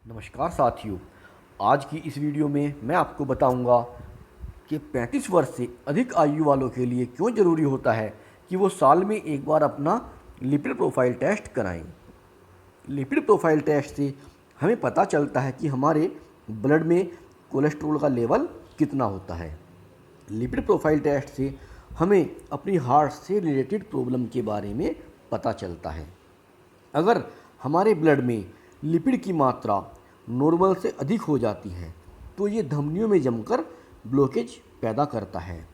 नमस्कार साथियों। आज की इस वीडियो में मैं आपको बताऊंगा कि 35 वर्ष से अधिक आयु वालों के लिए क्यों ज़रूरी होता है कि वो साल में एक बार अपना लिपिड प्रोफाइल टेस्ट कराएं। लिपिड प्रोफाइल टेस्ट से हमें पता चलता है कि हमारे ब्लड में कोलेस्ट्रॉल का लेवल कितना होता है। लिपिड प्रोफाइल टेस्ट से हमें अपनी हार्ट से रिलेटेड प्रॉब्लम के बारे में पता चलता है। अगर हमारे ब्लड में लिपिड की मात्रा नॉर्मल से अधिक हो जाती है तो ये धमनियों में जमकर ब्लॉकेज पैदा करता है,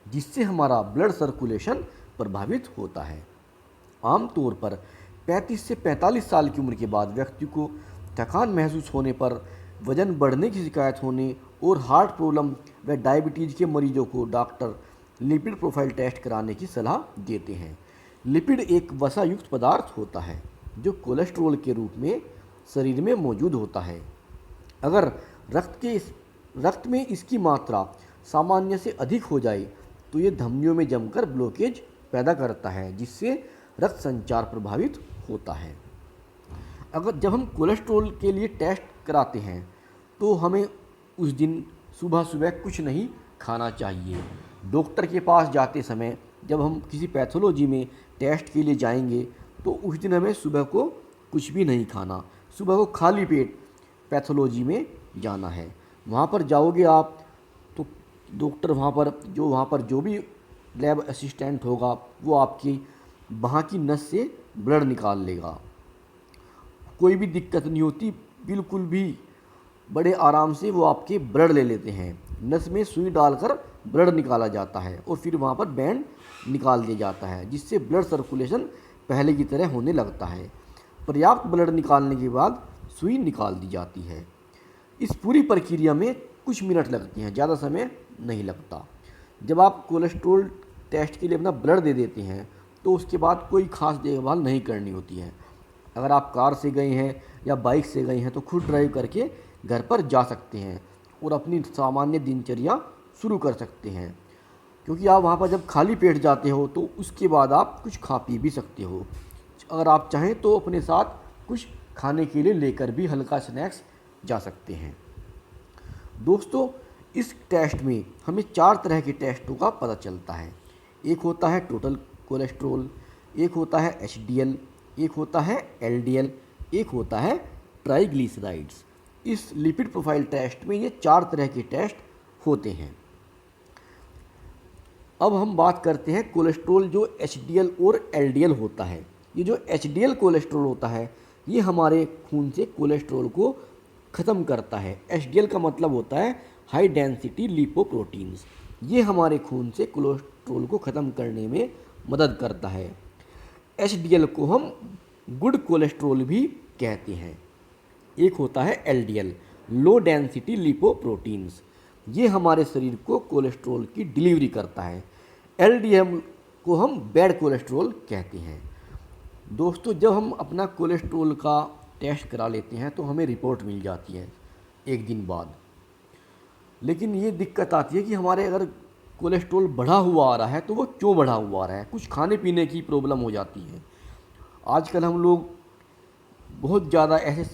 जिससे हमारा ब्लड सर्कुलेशन प्रभावित होता है। आमतौर पर 35 से 45 साल की उम्र के बाद व्यक्ति को थकान महसूस होने पर, वजन बढ़ने की शिकायत होने और हार्ट प्रॉब्लम व डायबिटीज़ के मरीजों को डॉक्टर लिपिड प्रोफाइल टेस्ट कराने की सलाह देते हैं। लिपिड एक वसा युक्त पदार्थ होता है जो कोलेस्ट्रॉल के रूप में शरीर में मौजूद होता है। अगर रक्त में इसकी मात्रा सामान्य से अधिक हो जाए तो ये धमनियों में जमकर ब्लॉकेज पैदा करता है, जिससे रक्त संचार प्रभावित होता है। जब हम कोलेस्ट्रॉल के लिए टेस्ट कराते हैं तो हमें उस दिन सुबह सुबह कुछ नहीं खाना चाहिए। डॉक्टर के पास जाते समय जब हम किसी पैथोलॉजी में टेस्ट के लिए जाएंगे तो उस दिन हमें सुबह को कुछ भी नहीं खाना। सुबह को खाली पेट पैथोलॉजी में जाना है। वहाँ पर जाओगे आप तो डॉक्टर वहाँ पर जो भी लैब असिस्टेंट होगा वो आपकी वहाँ की नस से ब्लड निकाल लेगा। कोई भी दिक्कत नहीं होती, बिल्कुल भी बड़े आराम से वो आपके ब्लड ले लेते हैं। नस में सुई डालकर ब्लड निकाला जाता है और फिर वहाँ पर बैंड निकाल दिया जाता है, जिससे ब्लड सर्कुलेशन पहले की तरह होने लगता है। पर्याप्त ब्लड निकालने के बाद सुई निकाल दी जाती है। इस पूरी प्रक्रिया में कुछ मिनट लगते हैं, ज़्यादा समय नहीं लगता। जब आप कोलेस्ट्रॉल टेस्ट के लिए अपना ब्लड दे देते हैं तो उसके बाद कोई ख़ास देखभाल नहीं करनी होती है। अगर आप कार से गए हैं या बाइक से गए हैं तो खुद ड्राइव करके घर पर जा सकते हैं और अपनी सामान्य दिनचर्या शुरू कर सकते हैं, क्योंकि आप वहाँ पर जब खाली पेट जाते हो तो उसके बाद आप कुछ खा पी भी सकते हो। अगर आप चाहें तो अपने साथ कुछ खाने के लिए लेकर भी हल्का स्नैक्स जा सकते हैं। दोस्तों, इस टेस्ट में हमें 4 तरह के टेस्टों का पता चलता है। एक होता है टोटल कोलेस्ट्रॉल, एक होता है एचडीएल, एक होता है एलडीएल, एक होता है ट्राइग्लिसराइड्स। इस लिपिड प्रोफाइल टेस्ट में ये 4 तरह के टेस्ट होते हैं। अब हम बात करते हैं कोलेस्ट्रॉल जो एचडीएल और एलडीएल होता है। ये जो एचडीएल कोलेस्ट्रॉल होता है ये हमारे खून से कोलेस्ट्रॉल को ख़त्म करता है। एचडीएल का मतलब होता है हाई डेंसिटी लिपोप्रोटीन्स। ये हमारे खून से कोलेस्ट्रॉल को ख़त्म करने में मदद करता है। एचडीएल को हम गुड कोलेस्ट्रॉल भी कहते हैं। एक होता है एलडीएल, लो डेंसिटी लिपोप्रोटीन्स। ये हमारे शरीर को कोलेस्ट्रॉल की डिलीवरी करता है। एलडीएल को हम बैड कोलेस्ट्रॉल कहते हैं। दोस्तों, जब हम अपना कोलेस्ट्रॉल का टेस्ट करा लेते हैं तो हमें रिपोर्ट मिल जाती है एक दिन बाद। लेकिन ये दिक्कत आती है कि हमारे अगर कोलेस्ट्रॉल बढ़ा हुआ आ रहा है तो वो क्यों बढ़ा हुआ आ रहा है। कुछ खाने पीने की प्रॉब्लम हो जाती है। आजकल हम लोग बहुत ज़्यादा ऐसे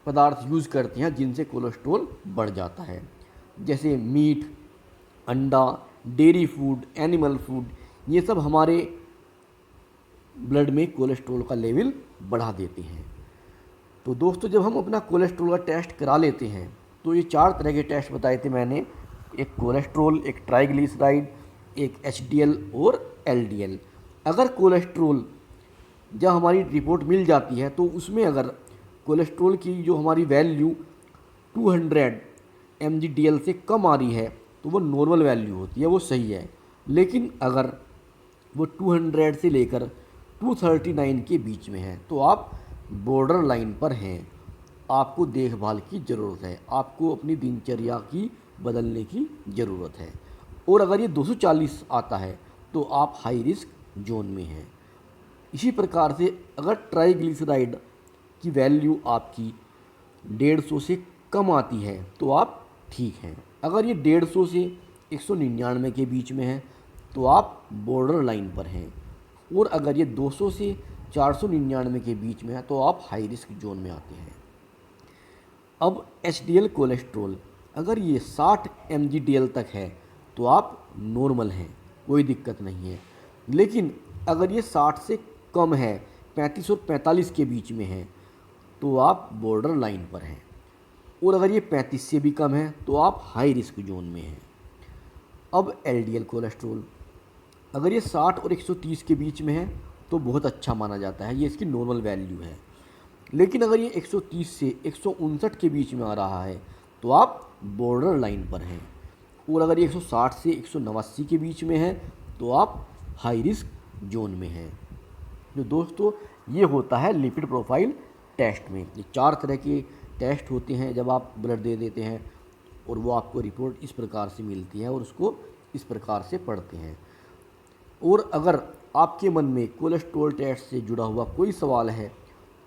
पदार्थ यूज़ करते हैं जिनसे कोलेस्ट्रॉल बढ़ जाता है, जैसे मीट, अंडा, डेयरी फूड, एनिमल फूड। ये सब हमारे ब्लड में कोलेस्ट्रॉल का लेवल बढ़ा देते हैं। तो दोस्तों, जब हम अपना कोलेस्ट्रॉल का टेस्ट करा लेते हैं तो ये 4 तरह के टेस्ट बताए थे मैंने। एक कोलेस्ट्रॉल, एक ट्राइग्लिसराइड, एक एचडीएल और एलडीएल। अगर कोलेस्ट्रॉल जब हमारी रिपोर्ट मिल जाती है तो उसमें अगर कोलेस्ट्रॉल की जो हमारी वैल्यू 200 mgdl से कम आ रही है तो वो नॉर्मल वैल्यू होती है, वो सही है। लेकिन अगर वो 200 से लेकर 239 के बीच में है तो आप बॉर्डर लाइन पर हैं। आपको देखभाल की ज़रूरत है, आपको अपनी दिनचर्या की बदलने की ज़रूरत है। और अगर ये 240 आता है तो आप हाई रिस्क जोन में हैं। इसी प्रकार से अगर ट्राइग्लिसराइड की वैल्यू आपकी 150 से कम आती है तो आप ठीक हैं। अगर ये 150 से 199 के बीच में है तो आप बॉर्डर लाइन पर हैं। और अगर ये 200 से 499 के बीच में है तो आप हाई रिस्क जोन में आते हैं। अब HDL कोलेस्ट्रॉल अगर ये 60 mg/dl तक है तो आप नॉर्मल हैं, कोई दिक्कत नहीं है। लेकिन अगर ये 60 से कम है, 35 और 45 के बीच में है, तो आप बॉर्डर लाइन पर हैं। और अगर ये 35 से भी कम है तो आप हाई रिस्क जोन में हैं। अब LDL कोलेस्ट्रॉल अगर ये 60 और 130 के बीच में है तो बहुत अच्छा माना जाता है, ये इसकी नॉर्मल वैल्यू है। लेकिन अगर ये 130 से 159 के बीच में आ रहा है तो आप बॉर्डर लाइन पर हैं। और अगर ये 160 से 189 के बीच में है तो आप हाई रिस्क जोन में हैं। तो दोस्तों ये होता है लिपिड प्रोफाइल टेस्ट में। ये 4 तरह के टेस्ट होते हैं जब आप ब्लड दे देते हैं, और वो आपको रिपोर्ट इस प्रकार से मिलती है और उसको इस प्रकार से पढ़ते हैं। और अगर आपके मन में कोलेस्ट्रॉल टेस्ट से जुड़ा हुआ कोई सवाल है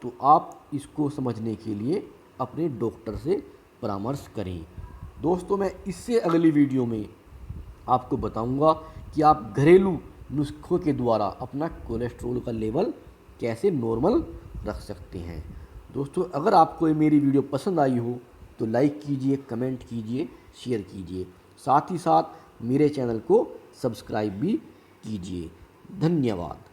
तो आप इसको समझने के लिए अपने डॉक्टर से परामर्श करें। दोस्तों मैं इससे अगली वीडियो में आपको बताऊंगा कि आप घरेलू नुस्खों के द्वारा अपना कोलेस्ट्रॉल का लेवल कैसे नॉर्मल रख सकते हैं। दोस्तों अगर आपको ये मेरी वीडियो पसंद आई हो तो लाइक कीजिए, कमेंट कीजिए, शेयर कीजिए। साथ ही साथ मेरे चैनल को सब्सक्राइब भी कीजिए। धन्यवाद।